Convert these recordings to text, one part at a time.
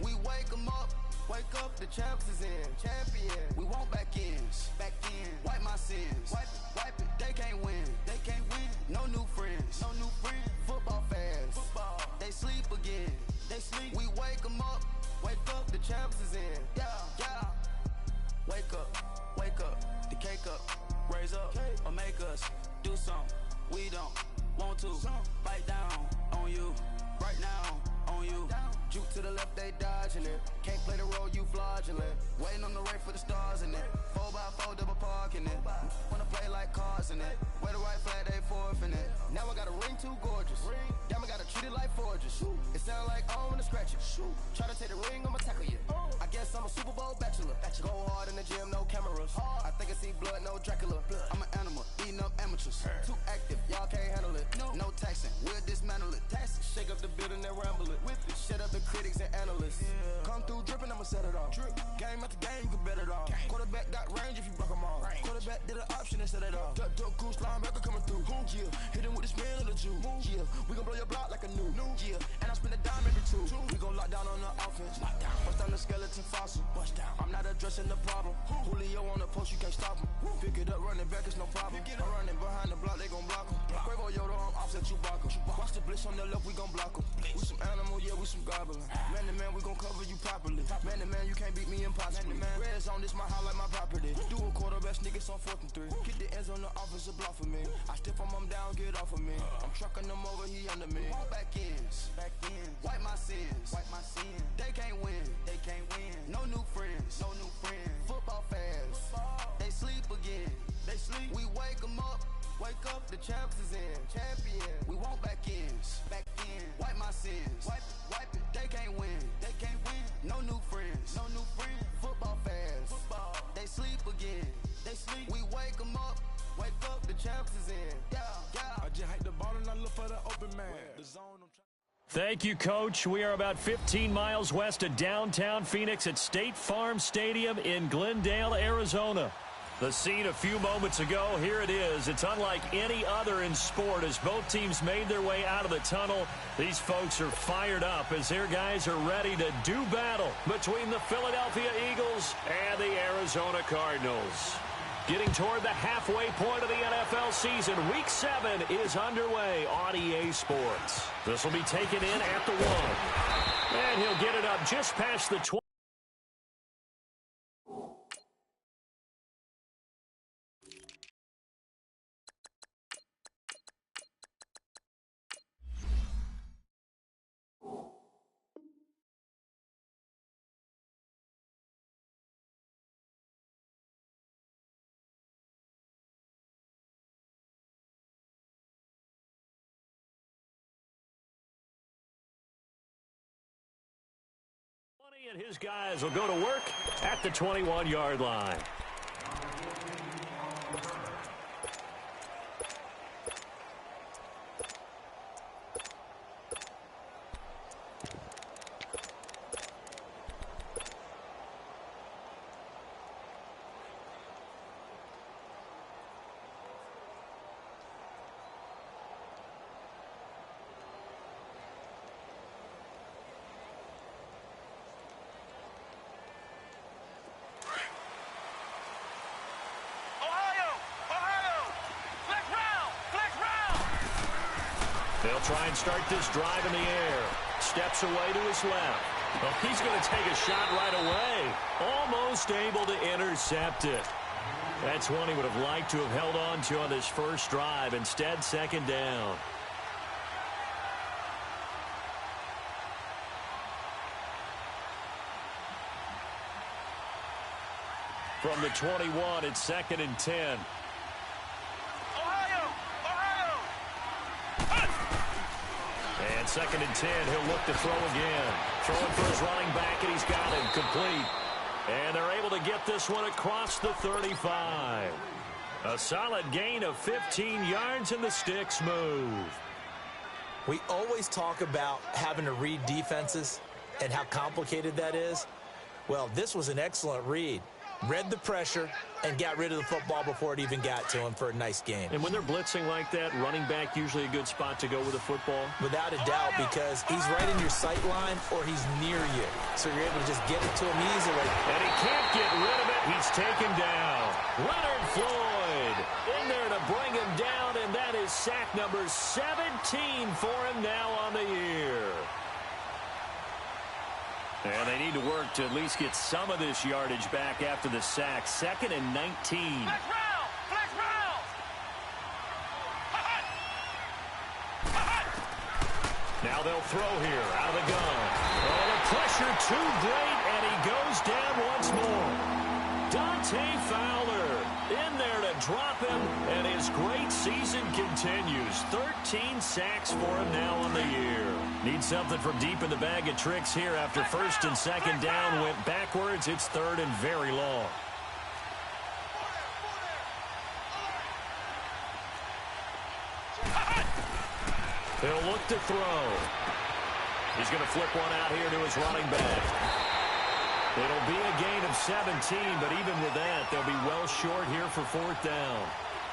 We wake them up. Wake up, the champs is in. Champion. We want back ends. Back in. Wipe my sins. Wipe it. They can't win. They can't win. No new friends. No new friends. Football fans. Football. They sleep again. They sleep. We wake them up. Wake up, the champs is in. Yeah, yeah. Wake up. Wake up. The cake up. Raise up. Or make us do something. We don't want to. Bite down on you. Right now on you. Juke to the left, they dodging it. Can't play the role, you fraudulent. Waiting on the right for the stars in it. 4x4 double parking it. Wanna play like cars in it. Wear the right flag, they forfeiting it. Now I got a ring too gorgeous. Damn, I gotta treat it like forges. It sound like I wanna scratch it. Try to take the ring, I'ma tackle you. I guess I'm a Super Bowl bachelor. Go hard in the gym, no cameras. I think I see blood, no Dracula. I'm an animal, eating up amateurs. Too active, y'all can't handle it. No taxing, we'll dismantle it. Shake up the building and ramble it. Whip it, shut up the critics and analysts. Come through dripping, I'ma set it off. Game after game, you can bet it off. Quarterback got range if you block them all. Quarterback did an option and set it off. Duck, goose, linebacker coming through. Yeah, hit him with the spin of the Jew. Yeah, we gon' blow your block like a new. Yeah, and I spend a dime every two. We gon' lock down on the offense. Bust down the skeleton fossil. I'm not addressing the problem. Julio on the post, you can't stop him. Pick it up, running back, it's no problem. I'm running behind the block, they gon' block him. Quavo Yoda, I'm offset Chewbacca. Watch the blitz on the left, we gon' block him. We some animal, yeah, we some goblin. Man to man, we gon' cover you properly. Man to man, you can't beat me impossibly. Red zone, this my highlight, my property. Do a quarterback, niggas on 4th and 3. Get the ends on the offensive block for me. I stiff him, I'm down, get off of me. I'm trucking them over, he under me. Back ends. Wipe my sins. They can't win. No new friends. Football fans. They sleep again. We wake them up. Wake up, the champs is in. Champion. We want back ends. Wipe my sins. Wipe it. They can't win. No new friends. Football fans. They sleep again. We wake them up. Wake up, the champs is in. Yeah. I just hike the ball and I look for the open man. The zone. Thank you, Coach. We are about 15 miles west of downtown Phoenix at State Farm Stadium in Glendale, Arizona. The scene a few moments ago, here it is. It's unlike any other in sport as both teams made their way out of the tunnel. These folks are fired up as their guys are ready to do battle between the Philadelphia Eagles and the Arizona Cardinals. Getting toward the halfway point of the NFL season, Week 7 is underway on EA Sports. This will be taken in at the 1. And he'll get it up just past the 20. And his guys will go to work at the 21-yard line. They'll try and start this drive in the air. Steps away to his left. Well, he's going to take a shot right away. Almost able to intercept it. That's one he would have liked to have held on to on this first drive. Instead, 2nd down. From the 21, it's 2nd and 10. And 2nd and 10, he'll look to throw again. Throwing for his running back, and he's got him complete. And they're able to get this one across the 35. A solid gain of 15 yards, and the sticks move. We always talk about having to read defenses and how complicated that is. Well, this was an excellent read. read the pressure, and got rid of the football before it even got to him for a nice gain. And when they're blitzing like that, running back usually a good spot to go with the football? Without a doubt, because he's right in your sight line or he's near you. So you're able to just get it to him easily. And he can't get rid of it. He's taken down. Leonard Floyd in there to bring him down, and that is sack number 17 for him now on the year. And they need to work to at least get some of this yardage back after the sack. 2nd and 19. Flex round. Now they'll throw here out of the gun. Oh, the pressure too great, and he goes down once more. Dante Fowler in there to drop him, and his great season continues. 13 sacks for him now on the year. Needs something from deep in the bag of tricks here after 1st and 2nd down went backwards. It's 3rd and very long. He'll look to throw. He's going to flip one out here to his running back. It'll be a gain of 17, but even with that, they'll be well short here for 4th down.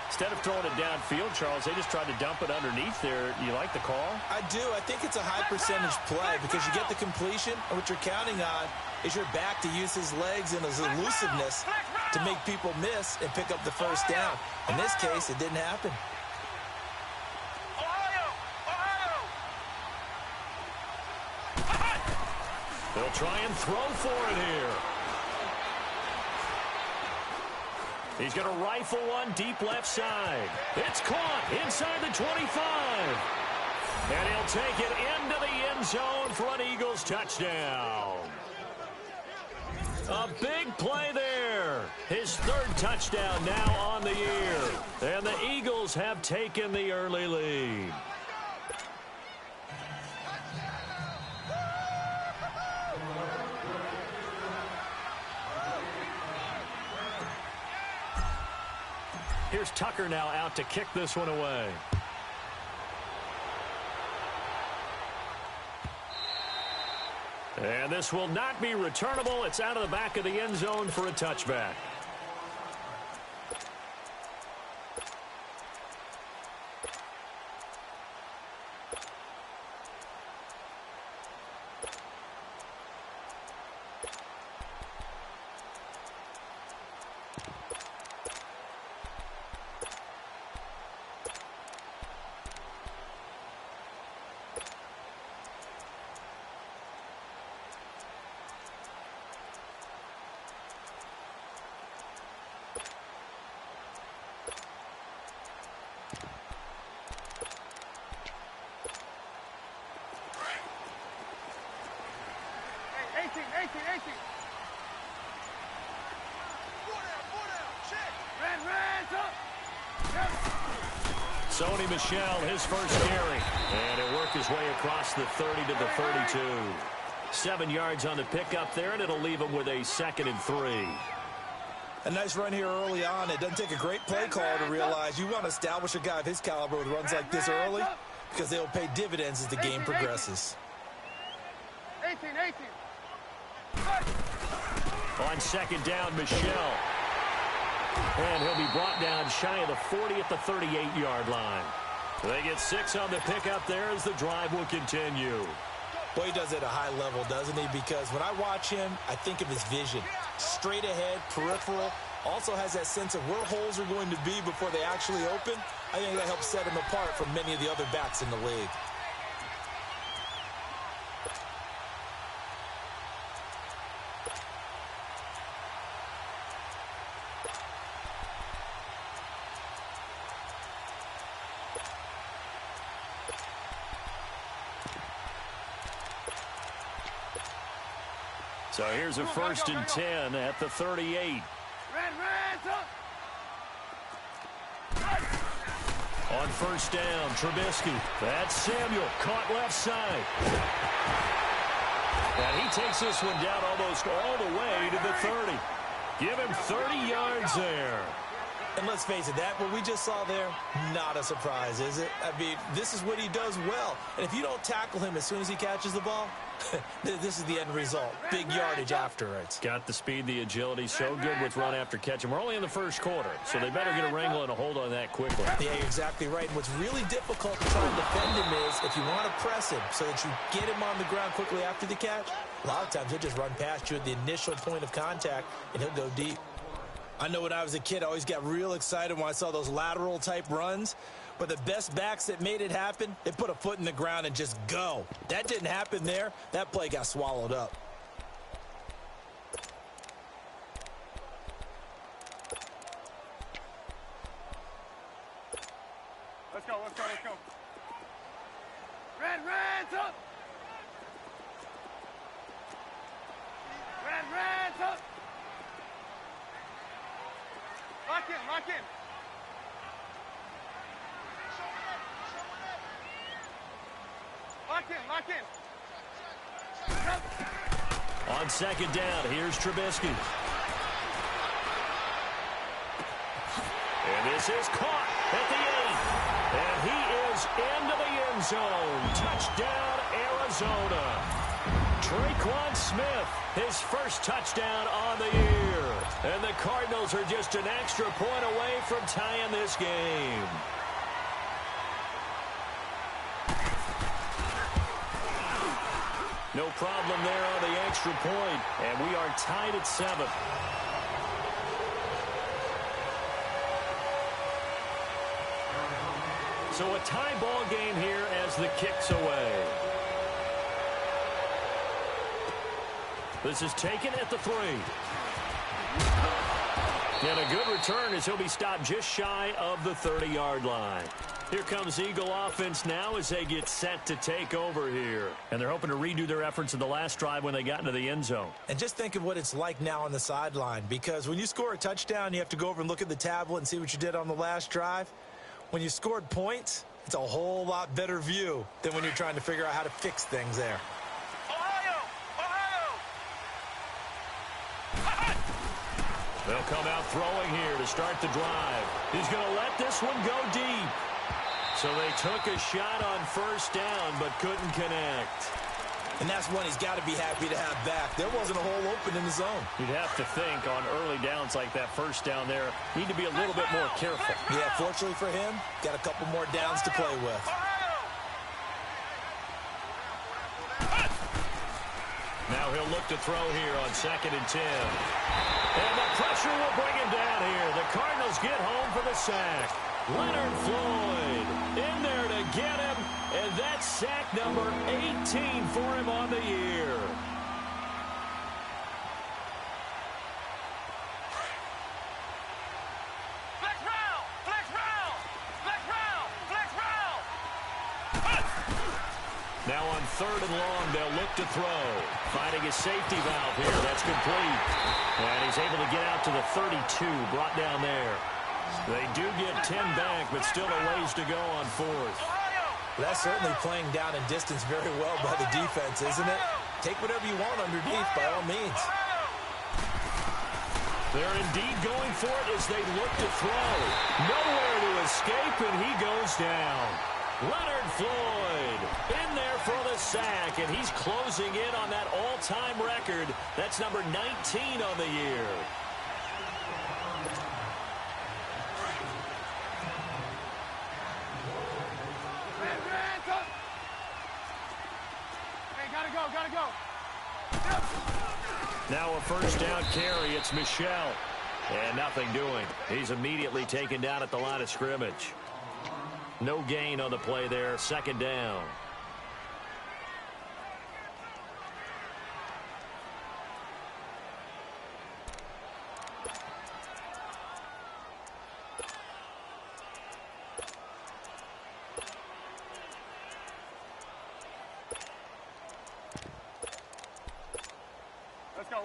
Instead of throwing it downfield, Charles, they just tried to dump it underneath there. You like the call? I do. I think it's a high percentage play because you get the completion, and what you're counting on is your back to use his legs and his elusiveness to make people miss and pick up the 1st down. In this case, it didn't happen. They'll try and throw for it here. He's going to rifle one deep left side. It's caught inside the 25. And he'll take it into the end zone for an Eagles touchdown. A big play there. His 3rd touchdown now on the year. And the Eagles have taken the early lead. Here's Tucker now out to kick this one away. And this will not be returnable. It's out of the back of the end zone for a touchback. Sony Michel, his first carry. And it worked his way across the 30 to the 32. 7 yards on the pickup there, and it'll leave him with a 2nd and 3. A nice run here early on. It doesn't take a great play caller to realize you want to establish a guy of his caliber with runs like this early because they'll pay dividends as the game progresses. 18. On 2nd down, Michel. And he'll be brought down shy of the 40 at the 38-yard line. They get 6 on the pickup there as the drive will continue. Boy, he does it at a high level, doesn't he? Because when I watch him, I think of his vision. Straight ahead, peripheral. Also has that sense of where holes are going to be before they actually open. I think that helps set him apart from many of the other backs in the league. So here's a 1st and 10 at the 38. On 1st down, Trubisky. That's Samuel, caught left side. And he takes this one down almost all the way to the 30. Give him 30 yards there. And let's face it, that what we just saw there, not a surprise, is it? I mean, this is what he does well. And if you don't tackle him as soon as he catches the ball, this is the end result. Big yardage afterwards. Got the speed, the agility, so good with run after catch. And we're only in the first quarter, so they better get a wrangle and a hold on that quickly. Yeah, you're exactly right. And what's really difficult to try and defend him is if you want to press him so that you get him on the ground quickly after the catch, a lot of times he'll just run past you at the initial point of contact, and he'll go deep. I know when I was a kid, I always got real excited when I saw those lateral-type runs. But the best backs that made it happen, they put a foot in the ground and just go. That didn't happen there. That play got swallowed up. Let's go, let's go, let's go. Reds up! Reds up! Lock in, lock in. Lock in. On second down, here's Trubisky. And this is caught at the 8. And he is into the end zone. Touchdown, Arizona. Traquan Smith, his first touchdown on the year. And the Cardinals are just an extra point away from tying this game. No problem there on the extra point, and we are tied at 7. So a tie ball game here as the kick's away. This is taken at the 3. And a good return as he'll be stopped just shy of the 30-yard line. Here comes Eagle offense now as they get set to take over here. And they're hoping to redo their efforts in the last drive when they got into the end zone. And just think of what it's like now on the sideline, because when you score a touchdown, you have to go over and look at the tablet and see what you did on the last drive. When you scored points, it's a whole lot better view than when you're trying to figure out how to fix things there. They'll come out throwing here to start the drive. He's going to let this one go deep. So they took a shot on first down, but couldn't connect. And that's one he's got to be happy to have back. There wasn't a hole open in the zone. You'd have to think on early downs like that first down there, need to be a little bit more careful. Yeah, fortunately for him, got a couple more downs to play with. Now he'll look to throw here on 2nd and 10. And the pressure will bring him down here. The Cardinals get home for the sack. Leonard Floyd in there to get him, and that's sack number 18 for him on the year. Now on 3rd and long, they'll look to throw. Finding his safety valve here. That's complete. And he's able to get out to the 32, brought down there. They do get 10 back, but still a ways to go on 4th. That's certainly playing down in distance very well by the defense, isn't it? Take whatever you want underneath, by all means. They're indeed going for it as they look to throw. Nowhere to escape, and he goes down. Leonard Floyd in there for the sack, and he's closing in on that all-time record. That's number 19 on the year. Gotta go. Now a first down carry. It's Michel. And nothing doing. He's immediately taken down at the line of scrimmage. No gain on the play there. 2nd down.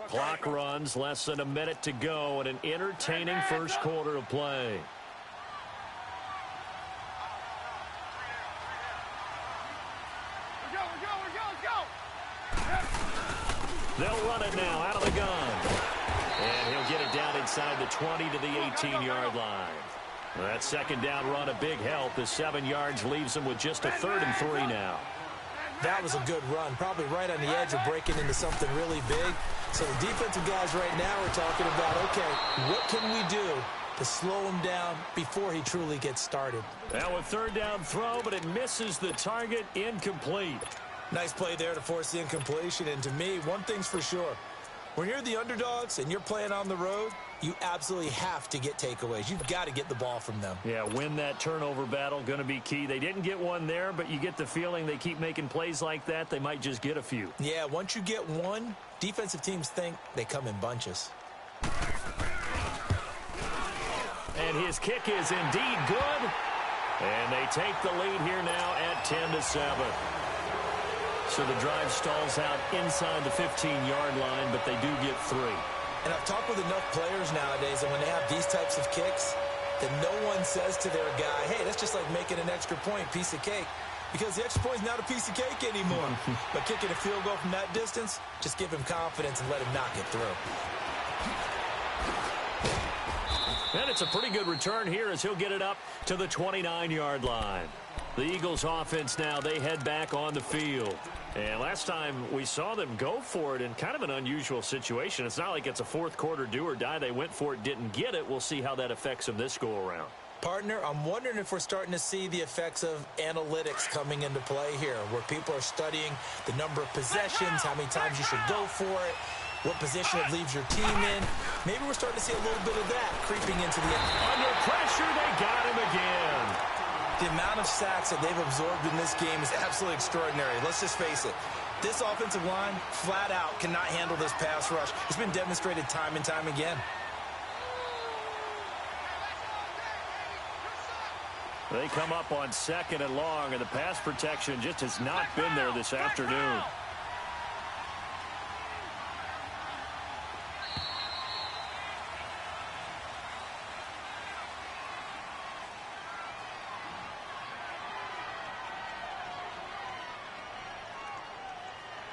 Clock runs, less than a minute to go, and an entertaining first quarter of play. They'll run it now out of the gun. And he'll get it down inside the 20 to the 18-yard line. That second down run, a big help. The 7 yards leaves him with just a 3rd and 3 now. That was a good run, probably right on the edge of breaking into something really big. So the defensive guys right now are talking about, okay, what can we do to slow him down before he truly gets started? Now a 3rd down throw, but it misses the target, incomplete. Nice play there to force the incompletion. And to me, one thing's for sure. When you're the underdogs and you're playing on the road, you absolutely have to get takeaways. You've got to get the ball from them. Yeah, win that turnover battle, going to be key. They didn't get one there, but you get the feeling they keep making plays like that, they might just get a few. Yeah, once you get one, defensive teams think they come in bunches. And his kick is indeed good. And they take the lead here now at 10-7. So the drive stalls out inside the 15-yard line, but they do get 3. And I've talked with enough players nowadays, and when they have these types of kicks, that no one says to their guy, hey, that's just like making an extra point, piece of cake. Because the extra point is not a piece of cake anymore. But kicking a field goal from that distance, just give him confidence and let him knock it through. And it's a pretty good return here as he'll get it up to the 29-yard line. The Eagles offense now, they head back on the field. And last time we saw them go for it in kind of an unusual situation. It's not like it's a fourth quarter do or die. They went for it, didn't get it. We'll see how that affects them this go-around. Partner, I'm wondering if we're starting to see the effects of analytics coming into play here, where people are studying the number of possessions, how many times you should go for it, what position it leaves your team in. Maybe we're starting to see a little bit of that creeping into the end. Under pressure, they got him again. The amount of sacks that they've absorbed in this game is absolutely extraordinary. Let's just face it. This offensive line, flat out, cannot handle this pass rush. It's been demonstrated time and time again. They come up on 2nd and long, and the pass protection just has not been there this afternoon.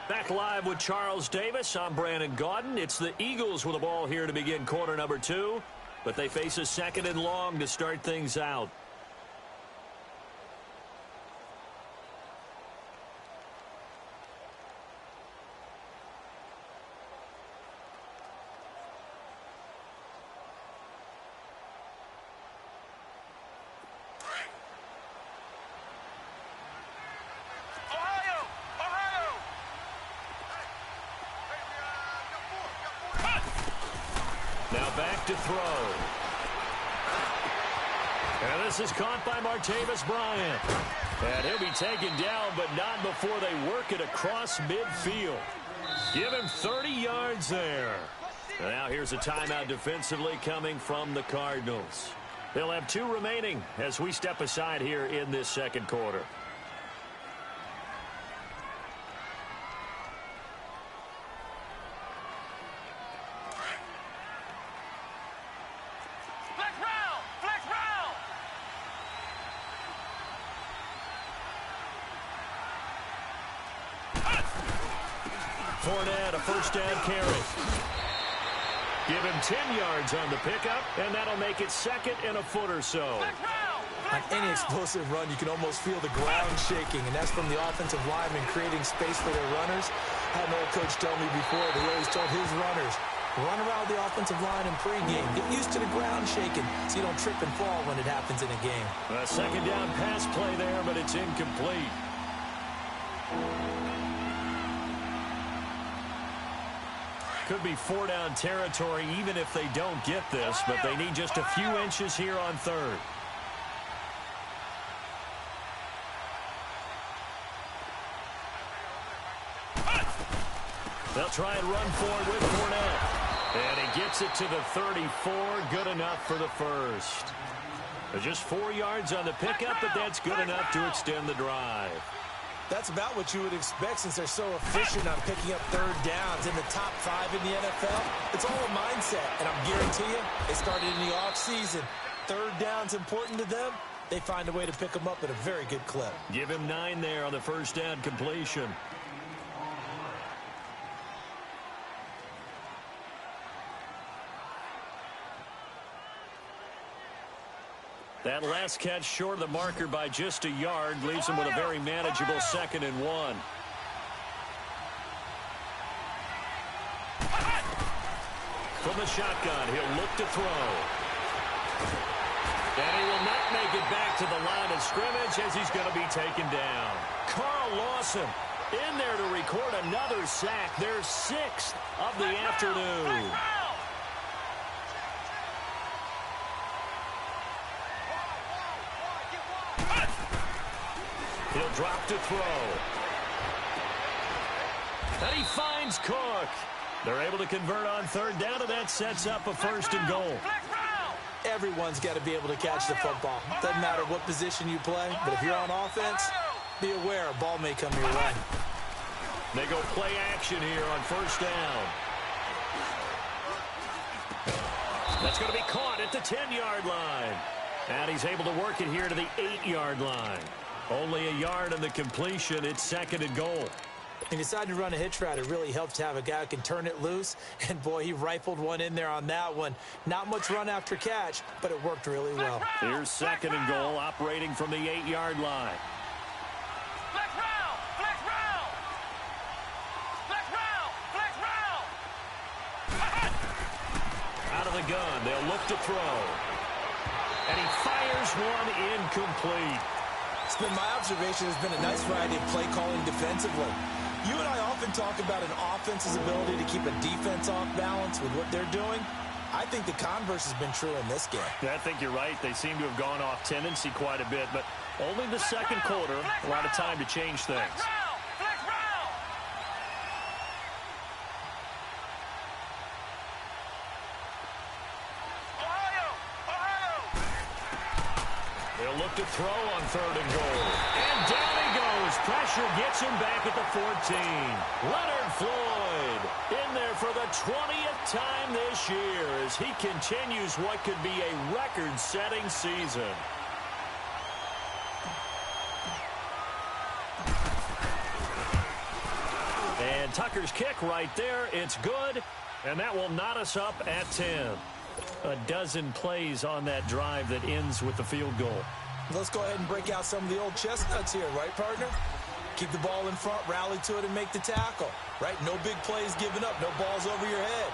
Back live with Charles Davis. I'm Brandon Gaudin. It's the Eagles with the ball here to begin quarter number 2, but they face a 2nd and long to start things out. Now back to throw. And this is caught by Martavis Bryant. And he'll be taken down, but not before they work it across midfield. Give him 30 yards there. And now here's a timeout defensively coming from the Cardinals. They'll have 2 remaining as we step aside here in this second quarter. Fournette, a first down carry. Give him 10 yards on the pickup, and that'll make it 2nd and a foot or so. On any explosive run, you can almost feel the ground shaking, and that's from the offensive linemen creating space for their runners. I had an old coach tell me before, they always told his runners, run around the offensive line in pregame. Get used to the ground shaking so you don't trip and fall when it happens in a game. A 2nd down pass play there, but it's incomplete. Could be 4-down territory even if they don't get this, but they need just a few inches here on 3rd. They'll try and run for it with Fournette. And he gets it to the 34. Good enough for the first. Just 4 yards on the pickup, but that's good enough to extend the drive. That's about what you would expect since they're so efficient on picking up 3rd downs in the top 5 in the NFL. It's all a mindset, and I'm guarantee you, it started in the offseason. 3rd down's important to them. They find a way to pick them up at a very good clip. Give him 9 there on the first down completion. That last catch short of the marker by just a yard leaves him with a very manageable 2nd and 1. From the shotgun, he'll look to throw. And he will not make it back to the line of scrimmage as he's going to be taken down. Carl Lawson in there to record another sack. Their 6th of the afternoon. He'll drop to throw. And he finds Cook. They're able to convert on 3rd down, and that sets up a 1st and goal. Everyone's got to be able to catch the football. Doesn't matter what position you play, but if you're on offense, be aware a ball may come your way. They go play action here on 1st down. That's going to be caught at the 10-yard line. And he's able to work it here to the 8-yard line. Only a yard on the completion. It's 2nd and goal. He decided to run a hitch route. It really helped to have a guy who can turn it loose. And, boy, he rifled one in there on that one. Not much run after catch, but it worked really well. Here's 2nd and goal, operating from the 8-yard line. Out of the gun, they'll look to throw. And he fires one incomplete. It's been my observation there's been a nice variety of play calling defensively. You and I often talk about an offense's ability to keep a defense off balance with what they're doing. I think the converse has been true in this game. Yeah, I think you're right. They seem to have gone off tendency quite a bit, but only the 2nd quarter, a lot of time to change things. They'll look to throw on 3rd and goal. And down he goes. Pressure gets him back at the 14. Leonard Floyd in there for the 20th time this year as he continues what could be a record-setting season. And Tucker's kick right there. It's good. And that will knot us up at 10. A dozen plays on that drive that ends with the field goal. Let's go ahead and break out some of the old chestnuts here, right, partner? Keep the ball in front, rally to it, and make the tackle, right? No big plays given up, no balls over your head.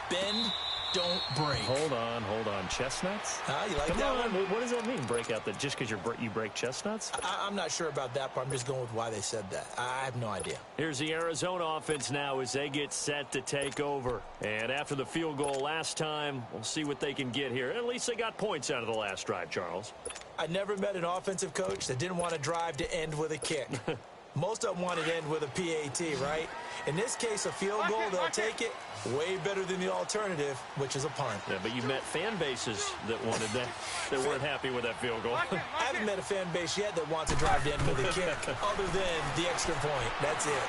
Bend, don't break. Hold on. Chestnuts? You like Come that on. one? What does that mean, break out? That just because you break chestnuts? I'm not sure about that part. I'm just going with why they said that. I have no idea. Here's the Arizona offense now as they get set to take over. And after the field goal last time, we'll see what they can get here. At least they got points out of the last drive, Charles. I never met an offensive coach that didn't want to drive to end with a kick. Most of them wanted to end with a PAT, right? In this case, a field goal, they'll take it. Way better than the alternative, which is a punt. Yeah, but you met fan bases that wanted that, that weren't happy with that field goal. I haven't met a fan base yet that wants to drive to end with a kick, other than the extra point. That's it.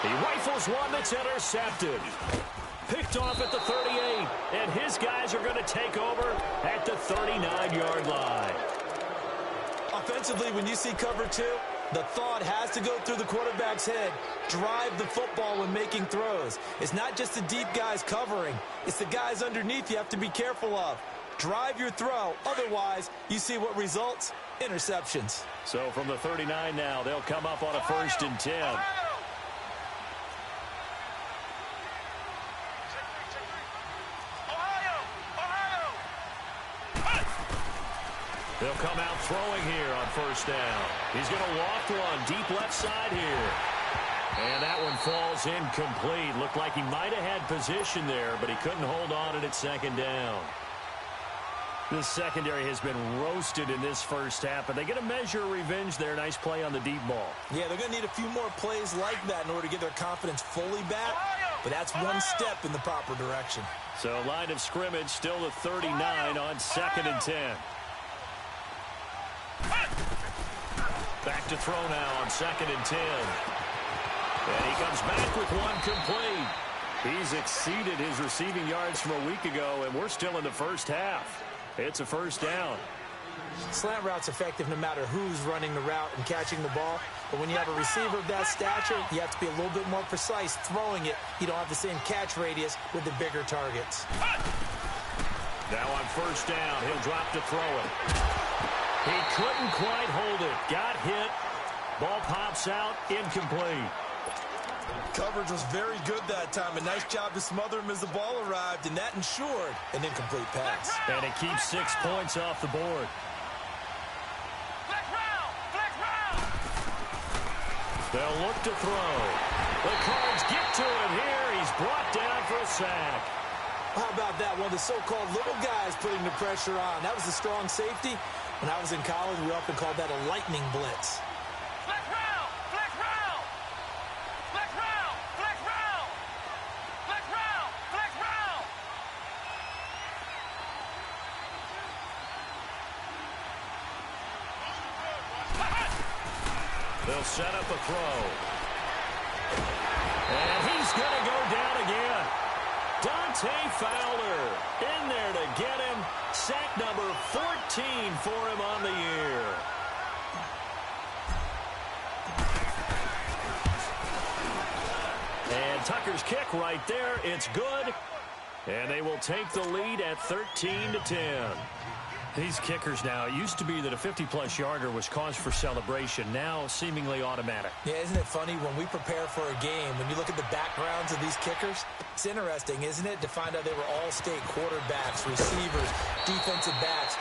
He rifles one that's intercepted. Picked off at the 38, and his guys are going to take over at the 39-yard line. Offensively, when you see cover 2, the thought has to go through the quarterback's head. Drive the football when making throws. It's not just the deep guys covering. It's the guys underneath you have to be careful of. Drive your throw. Otherwise, you see what results? Interceptions. So from the 39 now, they'll come up on a 1st and 10. They'll come out throwing here on 1st down. He's going to walk one deep left side here. And that one falls incomplete. Looked like he might have had position there, but he couldn't hold on it at 2nd down. This secondary has been roasted in this first half, but they get a measure of revenge there. Nice play on the deep ball. Yeah, they're going to need a few more plays like that in order to get their confidence fully back, but that's one step in the proper direction. So line of scrimmage still the 39 on 2nd and 10. Back to throw now on 2nd and 10. And he comes back with one complete. He's exceeded his receiving yards from a week ago, and we're still in the first half. It's a 1st down. Slant route's effective no matter who's running the route and catching the ball. But when you have a receiver of that stature, you have to be a little bit more precise throwing it. You don't have the same catch radius with the bigger targets. Now on first down, he'll drop to throw it. He couldn't quite hold it. Got hit. Ball pops out, incomplete. Coverage was very good that time. A nice job to smother him as the ball arrived, and that ensured an incomplete pass. And it keeps 6 points off the board. They'll look to throw. The Cards get to it here. He's brought down for a sack. How about that? One of the so-called little guys putting the pressure on. That was a strong safety. When I was in college, we often called that a lightning blitz. They'll set up a throw. And he's going to go down again. Dante Fowler in there to get him. Sack number 14 for him on the year. And Tucker's kick right there. It's good. And they will take the lead at 13-10. These kickers now, it used to be that a 50-plus yarder was cause for celebration. Now, seemingly automatic. Yeah, isn't it funny when we prepare for a game, when you look at the backgrounds of these kickers, it's interesting, isn't it, to find out they were all-state quarterbacks, receivers, defensive backs,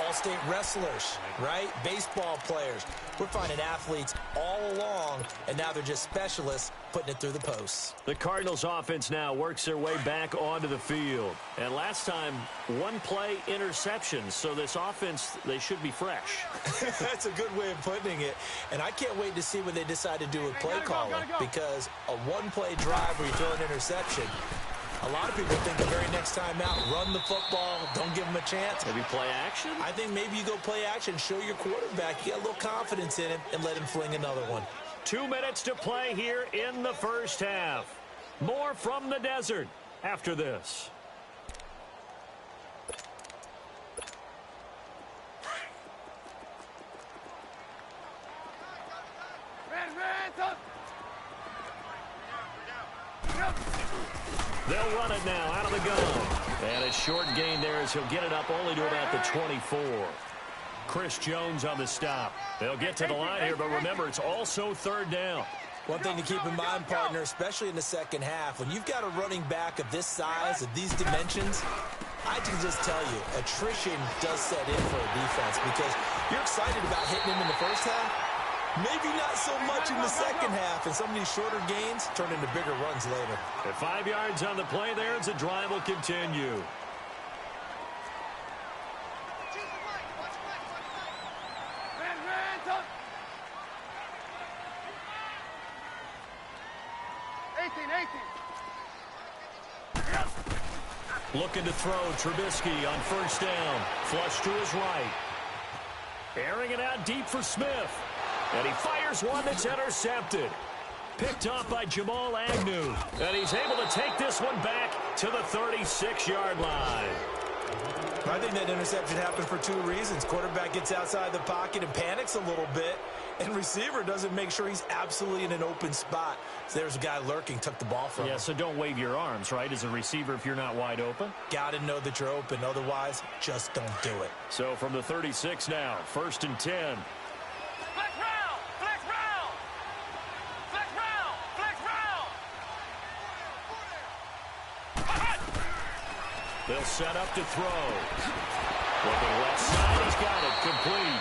all-state wrestlers, right? Baseball players. We're finding athletes all along, and now they're just specialists putting it through the posts. The Cardinals offense now works their way back onto the field. And last time, one play interceptions. So this offense, they should be fresh. That's a good way of putting it. And I can't wait to see what they decide to do with play calling. Because a one-play drive where you throw an interception, a lot of people think the very next time out, run the football, don't give them a chance. Maybe play action? I think maybe you go play action, show your quarterback, you got a little confidence in him, and let him fling another one. 2 minutes to play here in the first half. More from the desert after this. They'll run it now out of the gun. And a short gain there as he'll get it up only to about the 24. Chris Jones on the stop. They'll get to the line here, but remember, it's also third down. One thing to keep in mind, partner, especially in the second half, when you've got a running back of this size, of these dimensions, I can just tell you, attrition does set in for a defense because you're excited about hitting him in the first half. Maybe not so much in the second half, and some of these shorter gains turn into bigger runs later. At 5 yards on the play there, as the drive will continue. Looking to throw, Trubisky on first down. Flush to his right. Airing it out deep for Smith. And he fires one that's intercepted. Picked off by Jamal Agnew. And he's able to take this one back to the 36-yard line. I think that interception happened for two reasons. Quarterback gets outside the pocket and panics a little bit, and receiver doesn't make sure he's absolutely in an open spot. So there's a guy lurking, took the ball from him. Yeah, so don't wave your arms, right, as a receiver if you're not wide open? Got to know that you're open. Otherwise, just don't do it. So from the 36 now, 1st and 10. They'll set up to throw. Looking left side, he's got it complete.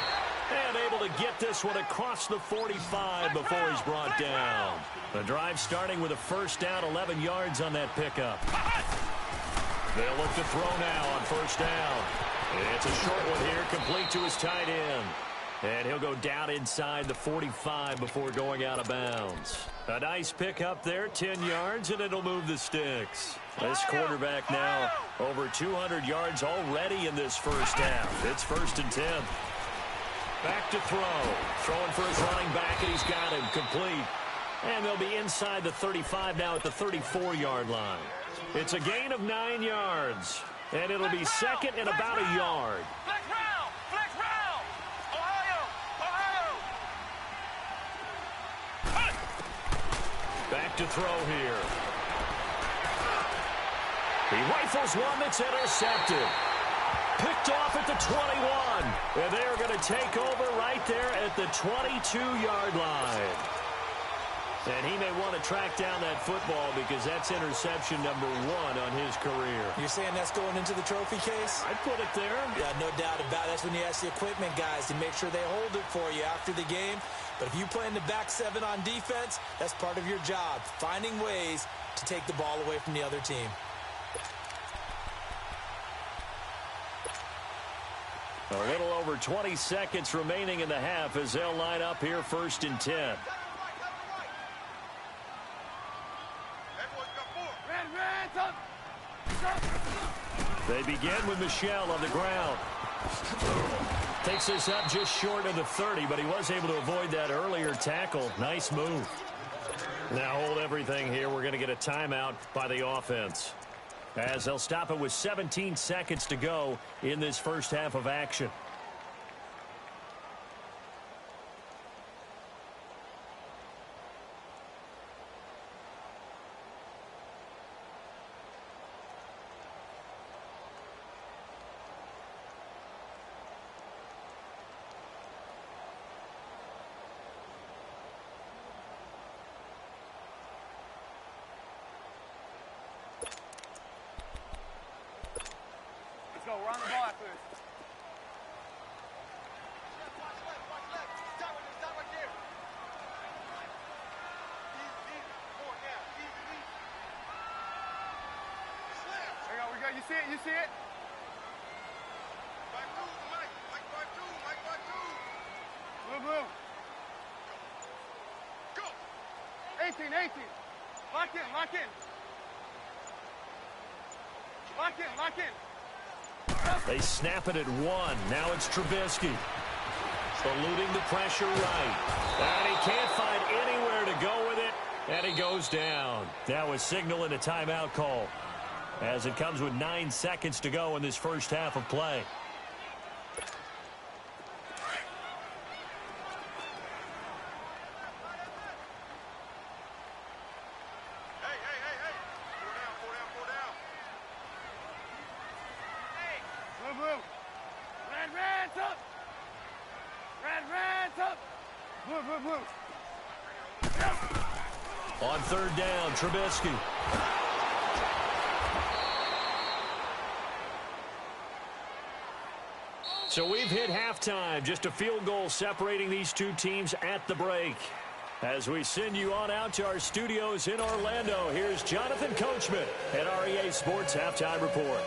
And able to get this one across the 45 before he's brought down. The drive starting with a first down, 11 yards on that pickup. They'll look to throw now on first down. It's a short one here, complete to his tight end. And he'll go down inside the 45 before going out of bounds. A nice pickup there, 10 yards, and it'll move the sticks. This quarterback now over 200 yards already in this first half. It's 1st and 10. Back to throw. Throwing for his running back, and he's got him complete. And they'll be inside the 35 now at the 34-yard line. It's a gain of 9 yards, and it'll be second and about a yard. Back to throw here. He rifles one that's intercepted. picked off at the 21. And they are going to take over right there at the 22-yard line. And he may want to track down that football because that's interception number 1 on his career. You're saying that's going into the trophy case? I'd put it there. Yeah, no doubt about it. That's when you ask the equipment guys to make sure they hold it for you after the game. But if you play in the back 7 on defense, that's part of your job, finding ways to take the ball away from the other team. A little over 20 seconds remaining in the half as they'll line up here 1st and 10. They begin with Michel on the ground. Takes this up just short of the 30, but he was able to avoid that earlier tackle. Nice move. Now hold everything here. We're going to get a timeout by the offense, as they'll stop it with 17 seconds to go in this first half of action. Go, run the ball after this. There you go, you see it, you see it? Blue, blue. Go. 18, 18. Lock in, lock in. Lock in, lock in. They snap it at 1. Now it's Trubisky. Eluding the pressure right. And he can't find anywhere to go with it. And he goes down. That was signaling a timeout call, as it comes with 9 seconds to go in this first half of play. On 3rd down, Trubisky. So we've hit halftime. Just a field goal separating these two teams at the break. As we send you on out to our studios in Orlando, here's Jonathan Coachman at REA Sports Halftime Report.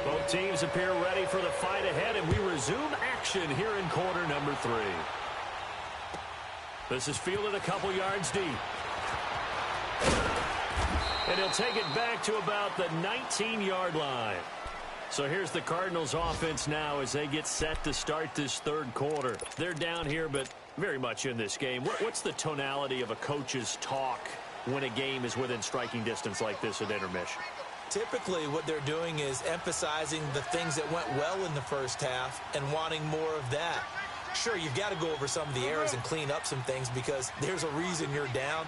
Both teams appear ready for the fight ahead, and we resume action here in quarter number 3. This is fielded a couple yards deep. And he'll take it back to about the 19-yard line. So here's the Cardinals offense now as they get set to start this 3rd quarter. They're down here, but very much in this game. What's the tonality of a coach's talk when a game is within striking distance like this at intermission? Typically, what they're doing is emphasizing the things that went well in the first half and wanting more of that. Sure, you've got to go over some of the errors and clean up some things because there's a reason you're down.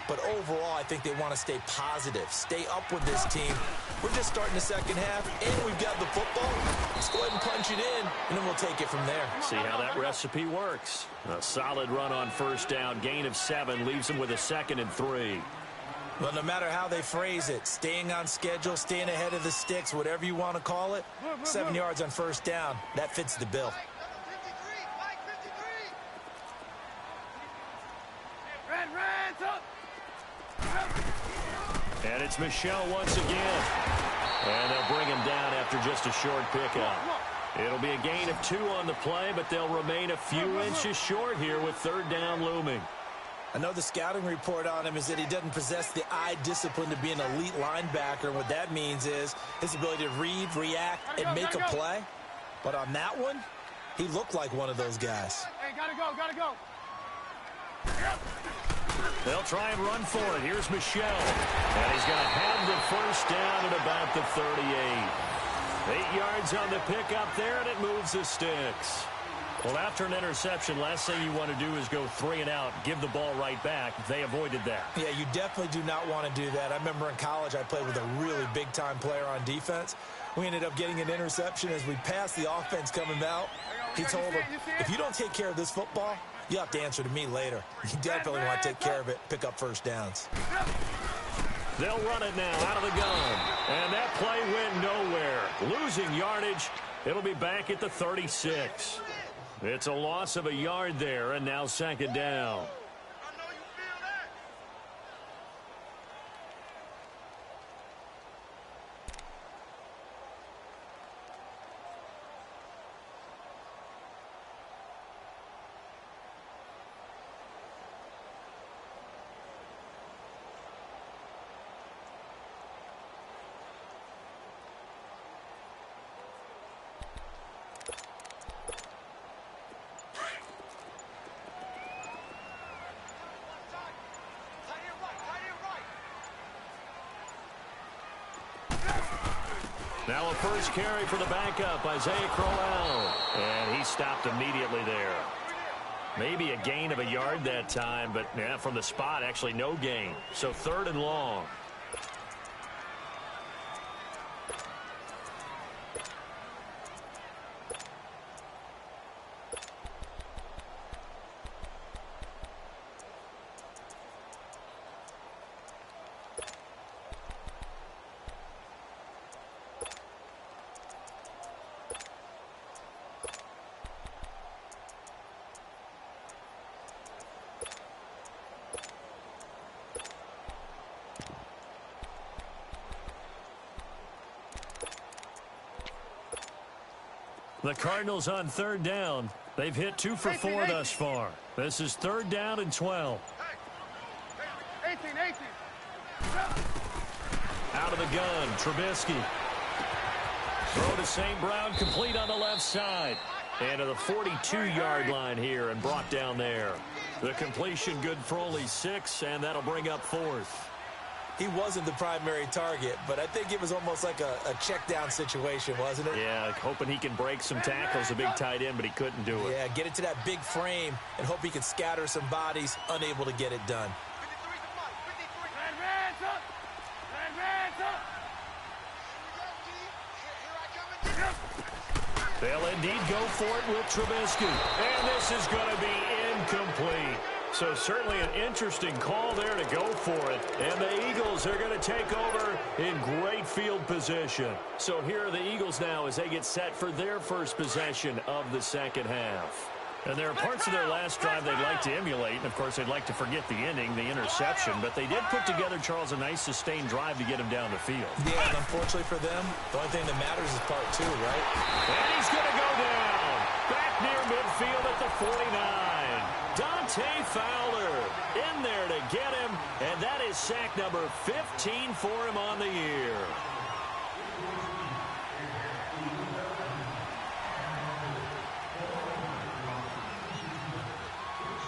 But overall, I think they want to stay positive, stay up with this team. We're just starting the second half, and we've got the football. Let's go ahead and punch it in, and then we'll take it from there. See how that recipe works. A solid run on 1st down, gain of 7, leaves them with a 2nd and 3. Well, no matter how they phrase it, staying on schedule, staying ahead of the sticks, whatever you want to call it, 7 yards on 1st down, that fits the bill. And it's Michel once again. And they'll bring him down after just a short pickup. It'll be a gain of 2 on the play, but they'll remain a few inches short here with 3rd down looming. I know the scouting report on him is that he doesn't possess the eye discipline to be an elite linebacker. And what that means is his ability to read, react, and make a play. But on that one, he looked like one of those guys. Hey, gotta go, gotta go. They'll try and run for it. Here's Michel. And he's going to have the 1st down at about the 38. 8 yards on the pickup there, and it moves the sticks. Well, after an interception, last thing you want to do is go 3 and out, give the ball right back. They avoided that. Yeah, you definitely do not want to do that. I remember in college I played with a really big-time player on defense. We ended up getting an interception as we passed the offense coming out. He told him, if you don't take care of this football, you have to answer to me later. You definitely want to take care of it, pick up first downs. They'll run it now out of the gun. And that play went nowhere. Losing yardage. It'll be back at the 36. It's a loss of a yard there, and now 2nd down. Now a first carry for the backup, Isaiah Crowell. And he stopped immediately there. Maybe a gain of a yard that time, but yeah, from the spot, actually no gain. So 3rd and long. The Cardinals on 3rd down. They've hit 2 for 4 thus far. This is 3rd down and 12. 18. Out of the gun, Trubisky. Throw to St. Brown, complete on the left side. And to the 42-yard line here and brought down there. The completion good for only 6, and that'll bring up 4th. He wasn't the primary target, but I think it was almost like a check-down situation, wasn't it? Yeah, hoping he can break some tackles, a big tight end, but he couldn't do it. Yeah, get it to that big frame and hope he can scatter some bodies, unable to get it done. They'll indeed go for it with Trubisky. And this is going to be incomplete. So certainly an interesting call there to go for it. And the Eagles are going to take over in great field position. So here are the Eagles now as they get set for their first possession of the 2nd half. And there are parts of their last drive they'd like to emulate. And, of course, they'd like to forget the ending, the interception. But they did put together, Charles, a nice sustained drive to get him down the field. Yeah, and unfortunately for them, the only thing that matters is part 2, right? And he's going to go down. Back near midfield at the 49. Dante Fowler in there to get him. And that is sack number 15 for him on the year.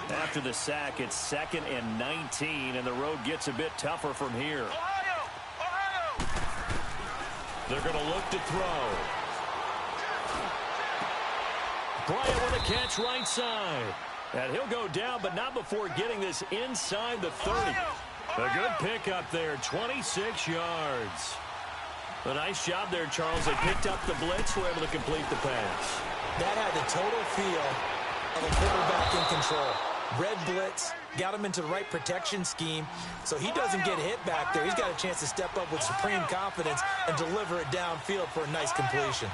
After the sack, it's 2nd and 19, and the road gets a bit tougher from here. They're going to look to throw. Bryant with a catch right side. And he'll go down, but not before getting this inside the 30. A good pickup there, 26 yards. A nice job there, Charles. They picked up the blitz, were able to complete the pass. That had the total feel of a quarterback in control. Red blitz, got him into the right protection scheme, so he doesn't get hit back there. He's got a chance to step up with supreme confidence and deliver it downfield for a nice completion.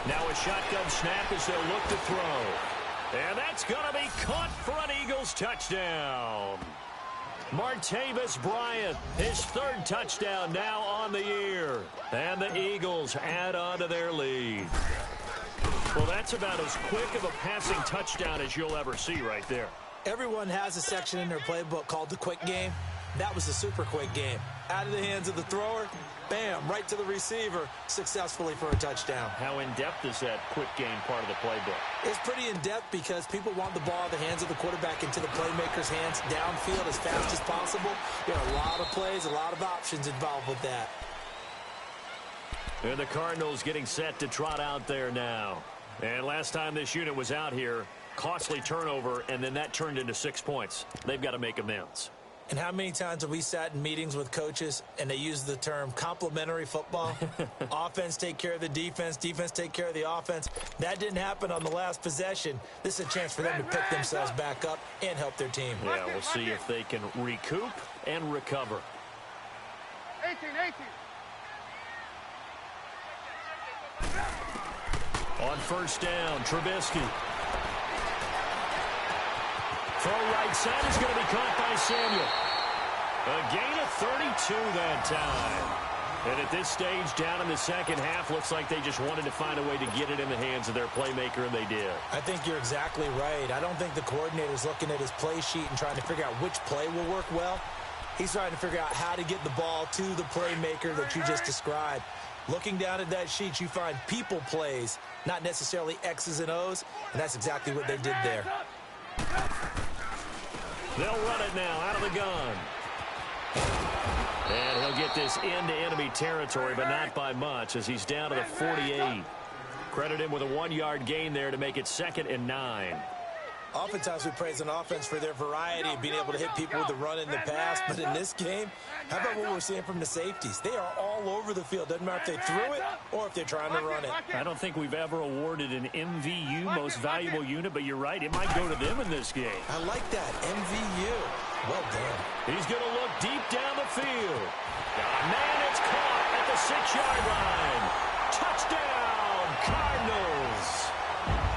Now a shotgun snap as they'll look to throw. And that's going to be caught for an Eagles touchdown. Martavis Bryant, his 3rd touchdown now on the year. And the Eagles add on to their lead. Well, that's about as quick of a passing touchdown as you'll ever see right there. Everyone has a section in their playbook called the quick game. That was the super quick game. Out of the hands of the thrower, bam, right to the receiver, successfully for a touchdown. How in-depth is that quick game part of the playbook? It's pretty in-depth because people want the ball out of the hands of the quarterback into the playmaker's hands downfield as fast as possible. There are a lot of plays, a lot of options involved with that. And the Cardinals getting set to trot out there now. And last time this unit was out here, costly turnover, and then that turned into 6 points. They've got to make amends. And how many times have we sat in meetings with coaches and they use the term complementary football? Offense take care of the defense, defense take care of the offense. That didn't happen on the last possession. This is a chance for them to pick themselves back up and help their team. Yeah, we'll see if they can recoup and recover. 18. On first down, Trubisky. Throw right side is going to be caught by Samuel. A gain of 32 that time. And at this stage, down in the second half, looks like they just wanted to find a way to get it in the hands of their playmaker, and they did. I think you're exactly right. I don't think the coordinator's looking at his play sheet and trying to figure out which play will work well. He's trying to figure out how to get the ball to the playmaker that you just described. Looking down at that sheet, you find people plays, not necessarily X's and O's, and that's exactly what they did there. They'll run it now out of the gun. And he'll get this into enemy territory, but not by much as he's down to the 48. Credit him with a 1-yard gain there to make it 2nd and 9. Oftentimes we praise an offense for their variety of being able to hit people with the run in the pass, but in this game, how about what we're seeing from the safeties? They are all over the field. Doesn't matter if they threw it or if they're trying to run it. I don't think we've ever awarded an MVU, most valuable unit, but you're right, it might go to them in this game. I like that, MVU. Well done. He's going to look deep down the field. Man, it's caught at the 6-yard line. Touchdown, Cardinals.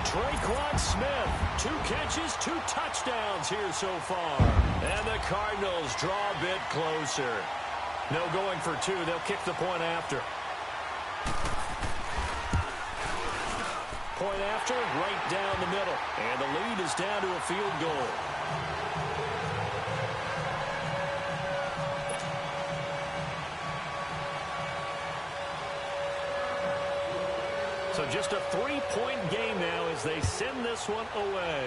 Traquan Smith, 2 catches, 2 touchdowns here so far. And the Cardinals draw a bit closer. No going for 2. They'll kick the point after. Point after, right down the middle. And the lead is down to a field goal. So just a 3-point game now as they send this one away.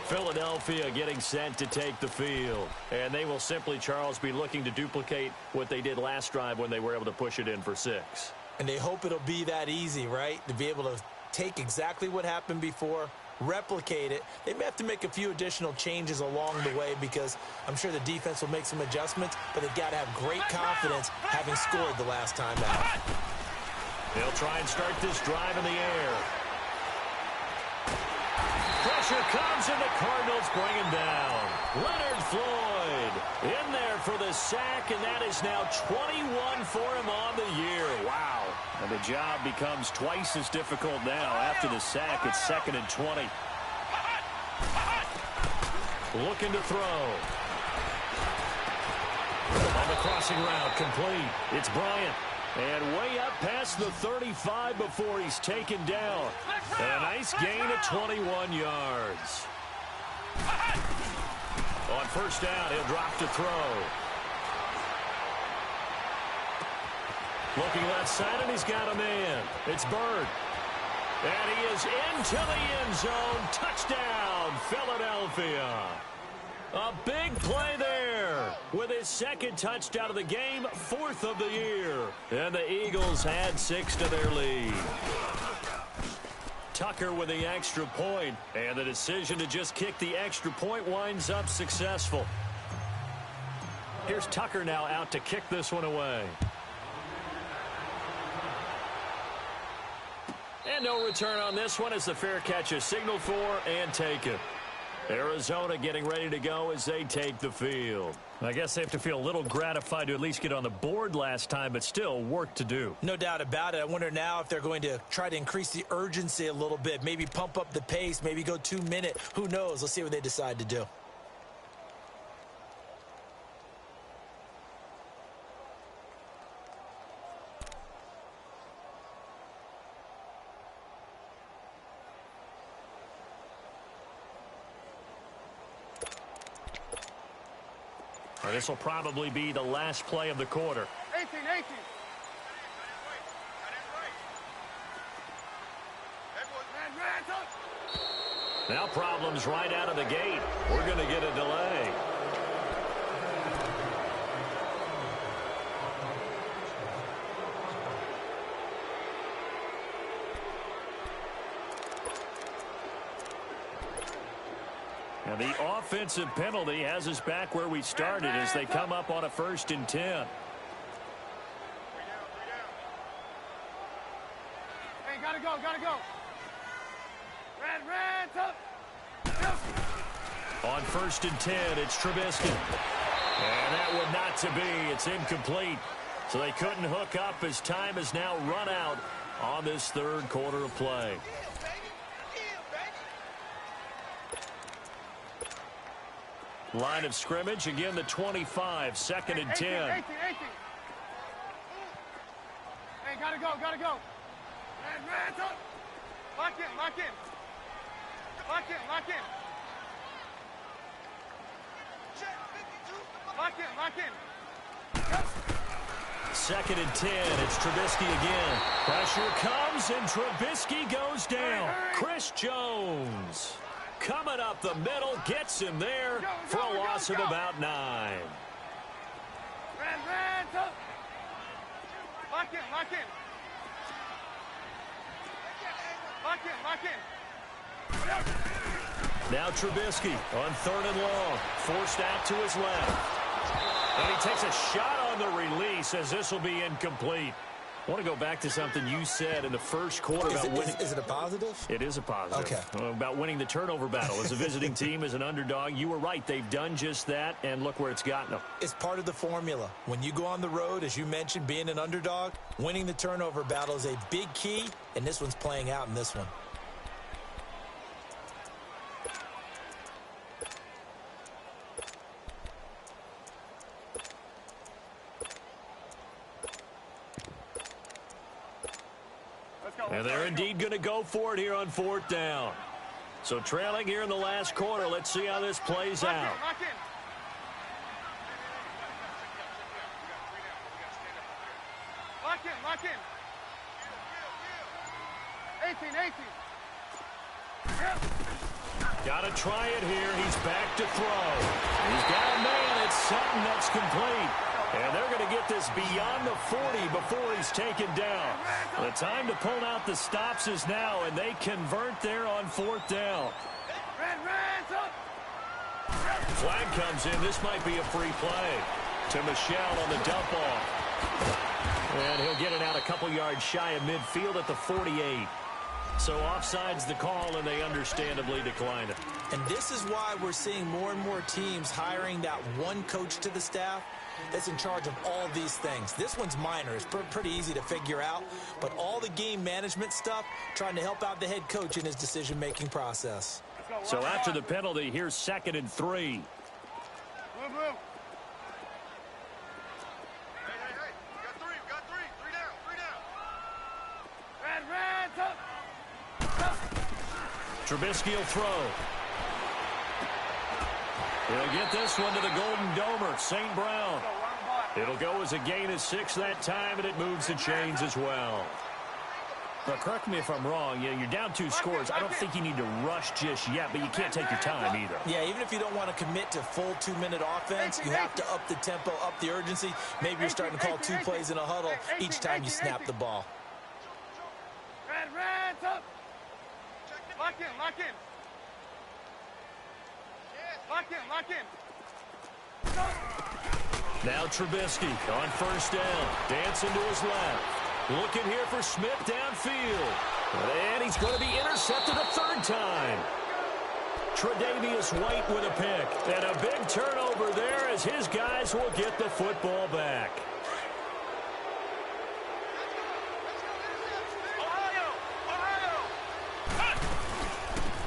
Philadelphia getting set to take the field. And they will simply, Charles, be looking to duplicate what they did last drive when they were able to push it in for 6. And they hope it'll be that easy, right? To be able to take exactly what happened before, replicate it. They may have to make a few additional changes along the way because I'm sure the defense will make some adjustments, but they've got to have great confidence having scored the last time out. They'll try and start this drive in the air. Pressure comes and the Cardinals bring him down. Leonard Floyd in there for the sack, and that is now 21 for him on the year. Wow. And the job becomes twice as difficult now. After the sack, it's 2nd and 20. Looking to throw. On the crossing route, complete. It's Bryant. And way up past the 35 before he's taken down. And a nice gain of 21 yards. On first down, he'll drop to throw. Looking left side, and he's got a man. It's Bird. And he is into the end zone. Touchdown, Philadelphia. A big play there with his 2nd touchdown of the game, 4th of the year. And the Eagles add 6 to their lead. Tucker with the extra point, and the decision to just kick the extra point winds up successful. Here's Tucker now out to kick this one away. And no return on this one as the fair catch is signaled for and taken. Arizona getting ready to go as they take the field. I guess they have to feel a little gratified to at least get on the board last time, but still work to do. No doubt about it. I wonder now if they're going to try to increase the urgency a little bit, maybe pump up the pace, maybe go 2-minute. Who knows? Let's see what they decide to do. This will probably be the last play of the quarter. 18. Now problems right out of the gate. We're going to get a delay. Now the offensive penalty has us back where we started as they come up on a 1st and 10. Hey, gotta go. Red, up. On 1st and 10, it's Trubisky. And that would not to be. It's incomplete. So they couldn't hook up as time has now run out on this 3rd quarter of play. Line of scrimmage, again the 25, 2nd and 10. 18. Hey, gotta go. Red, up. Lock in. Lock in. 2nd and 10, it's Trubisky again. Pressure comes, and Trubisky goes down. Chris Jones coming up the middle, gets him there for a loss of about 9. Red, up. Lock in. Now Trubisky on 3rd and long, forced out to his left. And he takes a shot on the release as this will be incomplete. I want to go back to something you said in the 1st quarter about winning. Is it a positive? It is a positive. Okay. About winning the turnover battle. As a visiting team, as an underdog, you were right. They've done just that, and look where it's gotten them. It's part of the formula. When you go on the road, as you mentioned, being an underdog, winning the turnover battle is a big key, and this one's playing out in this one. And they're indeed going to go for it here on 4th down. So trailing here in the last quarter. Let's see how this plays out. Lock in. Lock in. 18. Got to try it here. He's back to throw. He's got a man. It's Sutton that's complete. And they're going to get this beyond the 40 before he's taken down. The time to pull out the stops is now, and they convert there on 4th down. Flag comes in. This might be a free play to Michelle on the dump off. And he'll get it out a couple yards shy of midfield at the 48. So offside's the call, and they understandably decline it. And this is why we're seeing more and more teams hiring that one coach to the staff that's in charge of all these things. This one's minor. It's pretty easy to figure out. But all the game management stuff, trying to help out the head coach in his decision-making process. So after the penalty, here's 2nd and 3. Blue. Hey. We got three. Three down. Red, up. Trubisky will throw. He'll get this one to the Golden Domer, St. Brown. It'll go as a gain of 6 that time, and it moves the chains as well. Now, correct me if I'm wrong. You're down 2 scores. I don't think you need to rush just yet, but you can't take your time either. Yeah, even if you don't want to commit to full 2-minute offense, you have to up the tempo, up the urgency. Maybe you're starting to call 2 plays in a huddle each time you snap the ball. Red, up. Lock in. Now Trubisky on 1st down. Dancing to his left. Looking here for Smith downfield. And he's going to be intercepted a 3rd time. Tre'Davious White with a pick. And a big turnover there as his guys will get the football back.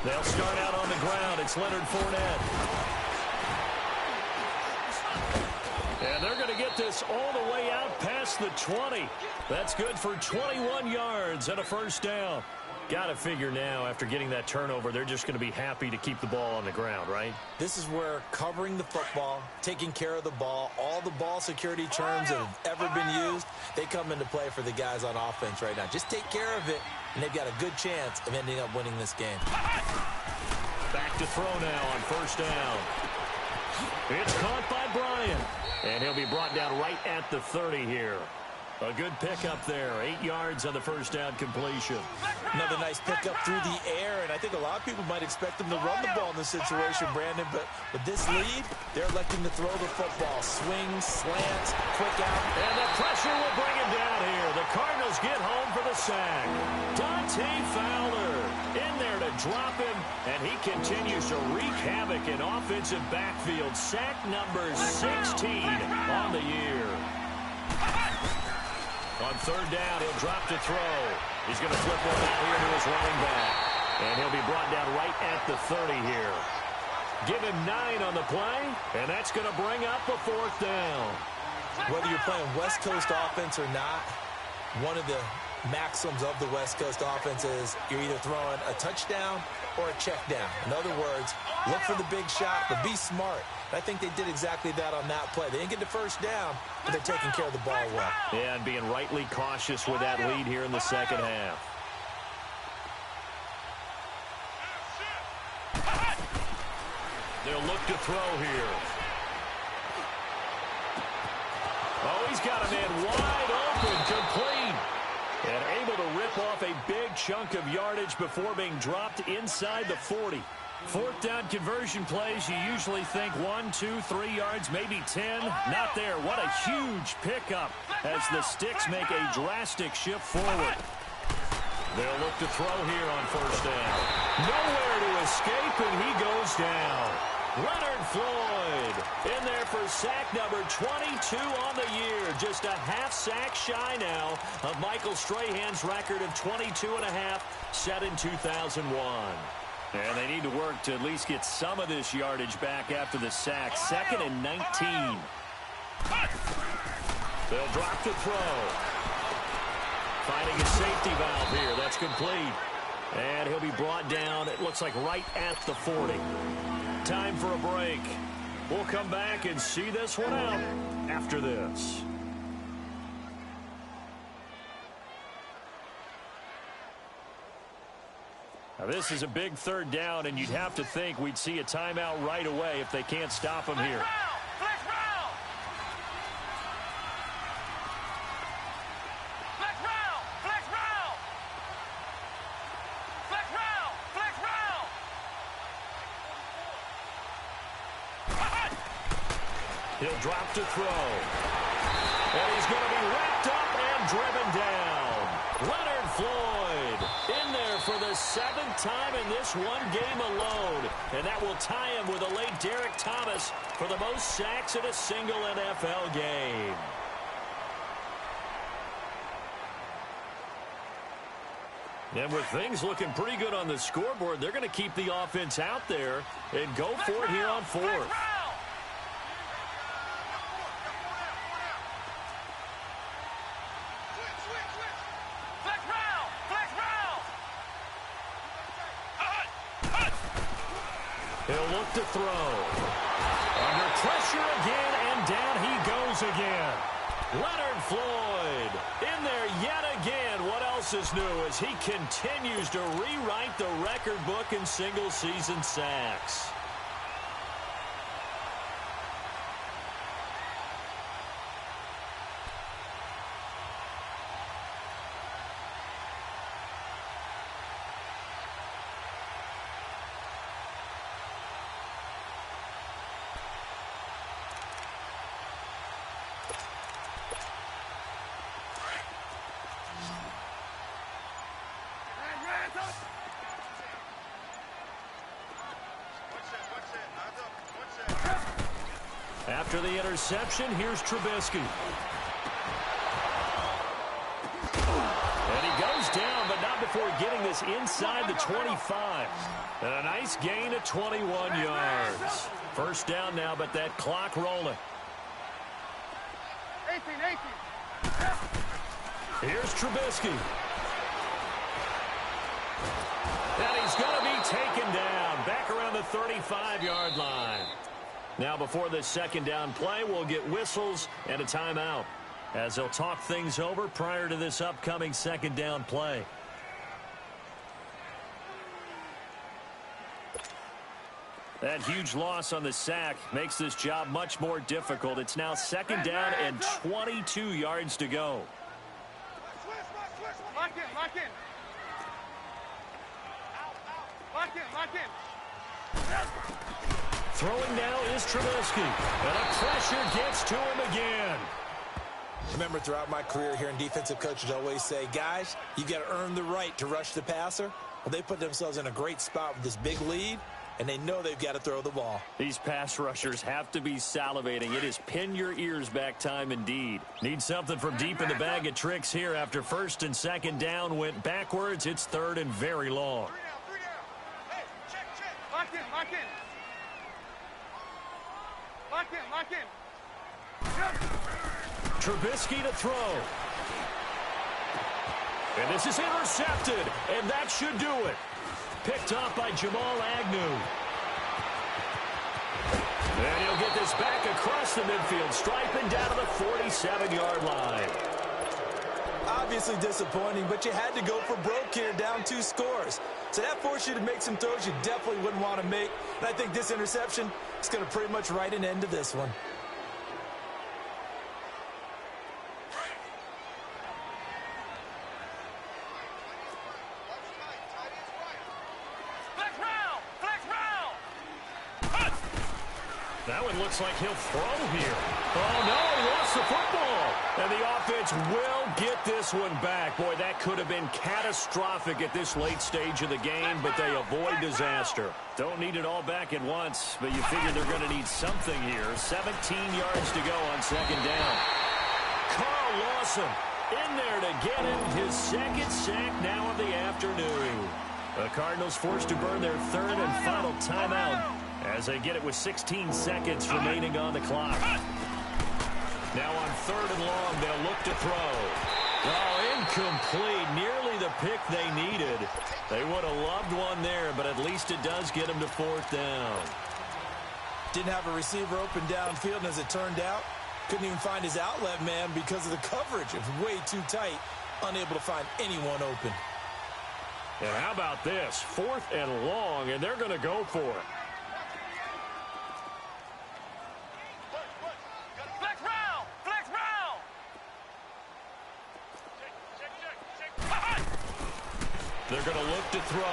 They'll start out on the ground. It's Leonard Fournette. And they're going to get this all the way out past the 20. That's good for 21 yards and a 1st down. Got to figure now, after getting that turnover, they're just going to be happy to keep the ball on the ground, right? This is where covering the football, taking care of the ball, all the ball security terms that have ever been used, they come into play for the guys on offense right now. Just take care of it, and they've got a good chance of ending up winning this game. Back to throw now on first down. It's caught by Bryant, and he'll be brought down right at the 30 here. A good pickup there. 8 yards on the first down completion. Another nice pickup through the air, and I think a lot of people might expect them to run the ball in this situation, Brandon, but with this lead, they're electing to throw the football. Swings, slants, quick out. And the pressure will bring him down here. The Cardinals get home for the sack. Dante Fowler in there to drop him, and he continues to wreak havoc in offensive backfield. Sack number 16 on the year. On third down, he'll drop to throw. He's going to flip one out here to his running back. And he'll be brought down right at the 30 here. Give him 9 on the play, and that's going to bring up a fourth down. Whether you're playing West Coast offense or not, one of the maxims of the West Coast offense is you're either throwing a touchdown or a check down. In other words, look for the big shot, but be smart. I think they did exactly that on that play. They didn't get the first down, but they're taking care of the ball well. Yeah, and being rightly cautious with that lead here in the second half. They'll look to throw here. Oh, he's got a man wide open, complete. And able to rip off a big chunk of yardage before being dropped inside the 40. Fourth down conversion plays, you usually think 1, 2, 3 yards, maybe 10. Not there. What a huge pickup as the Sticks make a drastic shift forward. They'll look to throw here on first down. Nowhere to escape, and he goes down. Leonard Floyd in there for sack number 22 on the year. Just a half sack shy now of Michael Strahan's record of 22.5 set in 2001. And they need to work to at least get some of this yardage back after the sack. 2nd and 19. They'll drop to throw. Finding a safety valve here. That's complete. And he'll be brought down, it looks like, right at the 40. Time for a break. We'll come back and see this one out after this. Now, this is a big third down, and you'd have to think we'd see a timeout right away if they can't stop him here. He'll drop to throw. And he's going to be wrapped up and driven down. Leonard Floyd in there for the 7th time in this one game alone. And that will tie him with the late Derek Thomas for the most sacks in a single NFL game. And with things looking pretty good on the scoreboard, they're going to keep the offense out there and go for it here on fourth. He'll look to throw. Under pressure again, and down he goes again. Leonard Floyd in there yet again. What else is new as he continues to rewrite the record book in single-season sacks. After the interception, here's Trubisky. And he goes down, but not before getting this inside the 25. And a nice gain of 21 yards. First down now, but that clock rolling. 18. Here's Trubisky. going to be taken down back around the 35-yard line. Now before this second down play, we'll get whistles and a timeout as they'll talk things over prior to this upcoming second down play. That huge loss on the sack makes this job much more difficult. It's now second down and 22 yards to go. Lock in, lock in. Lock in, lock in. Throwing now is Trubisky. And the pressure gets to him again. Remember, throughout my career here in defensive coaches always say, guys, you got to earn the right to rush the passer. Well, they put themselves in a great spot with this big lead, and they know they've got to throw the ball. These pass rushers have to be salivating. It is pin your ears back time indeed. Need something from deep in the bag of tricks here after first and second down went backwards. It's third and very long. Three down. Hey, check. Lock in, lock in. Lock in, lock in. Trubisky to throw. And this is intercepted, and that should do it. Picked off by Jamal Agnew. And he'll get this back across the midfield stripe and down to the 47-yard line. Obviously disappointing, but you had to go for broke here, down 2 scores. So that forced you to make some throws you definitely wouldn't want to make. And I think this interception is going to pretty much write an end to this one. That one looks like he'll throw here. Oh, no, he lost the football. And the offense will get this one back. Boy, that could have been catastrophic at this late stage of the game, but they avoid disaster. Don't need it all back at once, but you figure they're going to need something here. 17 yards to go on second down. Carl Lawson in there to get him his second sack now of the afternoon. The Cardinals forced to burn their third and final timeout as they get it with 16 seconds remaining on the clock. Now on third and long, they'll look to throw. Oh, incomplete. Nearly the pick they needed. They would have loved one there, but at least it does get them to fourth down. Didn't have a receiver open downfield, and as it turned out, couldn't even find his outlet man because of the coverage. It was way too tight, unable to find anyone open. And how about this? Fourth and long, and they're going to go for it. They're going to look to throw.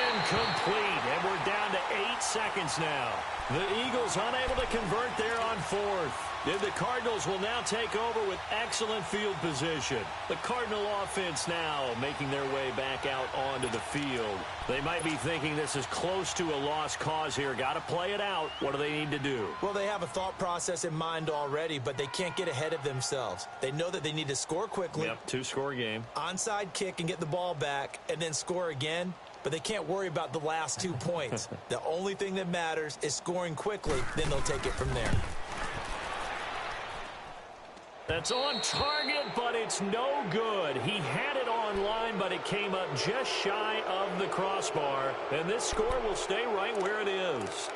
Incomplete, and we're down to 8 seconds now. The Eagles unable to convert there on fourth. And the Cardinals will now take over with excellent field position. The Cardinal offense now making their way back out onto the field. They might be thinking this is close to a lost cause here. Got to play it out. What do they need to do? Well, they have a thought process in mind already, but they can't get ahead of themselves. They know that they need to score quickly. Yep, 2-score game. Onside kick and get the ball back and then score again. But they can't worry about the last 2 points. The only thing that matters is scoring quickly. Then they'll take it from there. That's on target, but it's no good. He had it on line, but it came up just shy of the crossbar. And this score will stay right where it is.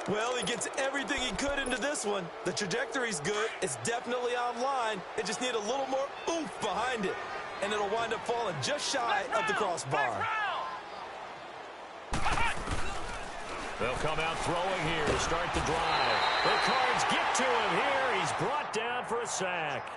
Well, he gets everything he could into this one. The trajectory's good. It's definitely on line. It just needs a little more oomph behind it. And it'll wind up falling just shy of the crossbar. They'll come out throwing here to start the drive. The Cards get to him here. He's brought down for a sack.